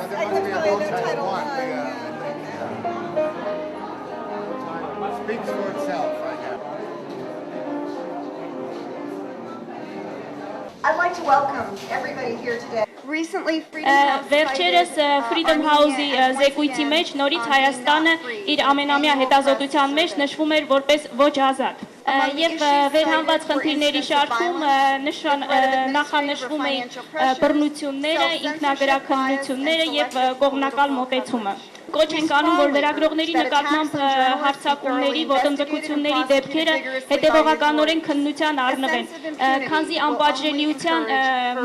Speaks for itself, I guess. I'd like to welcome everybody here today. Recently, Վերջերս Freedom House-ի զեկույցի մեջ նորից Հայաստանը իր ամենամյա հետազոտության մեջ նշվում էր որպես ոչ ազատ։ Եվ վերհանված խնդիրների շարքում նախանշվում էին բռնությունները, ինքնագրաքննությունները եւ կողմնակալ մոտեցումը։ Կոչ ենք անում, որ լրագրողների նկատմամբ հարձակումների, ոտնձգությունների դեպքերը հետևողականորեն քննության առնվեն, քանզի անպատժելիության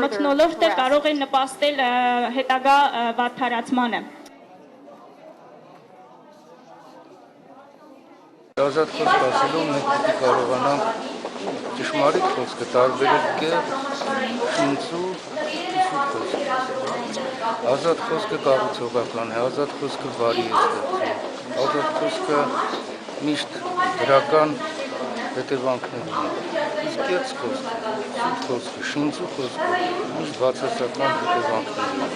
մթնոլորտը կարող է նպաստել հետագա վատթարացմանը։ Ազատ խոսք ասելու մենք պետք է կարողանանք ճշմարիտ խոսքը տարբերել կերպ, շինծու, սուտ խոսք։ Ազատ խոսքը կառուցողական է, ազատ խոսքը բարի է ստեղծում, ազատ խոսքը միշտ դրական հետևանքներ ունի։ Իսկ կեղծ խոսքը, սուտ խոսքը, շինծու խոսքը միշտ բացասական հետևանքներ ունի։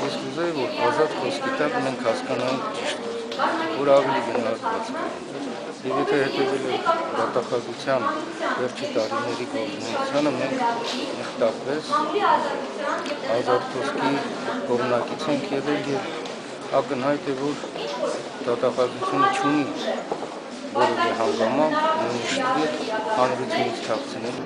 Ես կուզեի, որ ազատ խոսքի տակ մենք հասկանանք ճիշտ, որ ավելի գնահատված կլինի։ Եվ եթե հետևել եք դատախազության վերջի տարիների գործունեությանը, մենք մշտապես ազատ խոսքի կողմնակից ենք եղել եւ ակնհայտ է, որ դատախազությունը չունի որևէ հանգամանք նույնիսկ հանրությունից թաքցնել։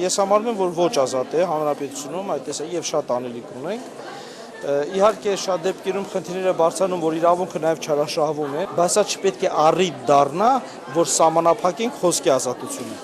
Ես համարում եմ, որ ոչ ազատ է հանրապետությունում, այդպես է եւ շատ անելիք ունենք։ Իհարկե շատ դեպքերում խնդիրները բարձրանում, որ իրավունքը նաև չարաշահվում է, բայց սա չպետք է առիթ դառնա, որ սահմանափակենք խոսքի ազատությունը։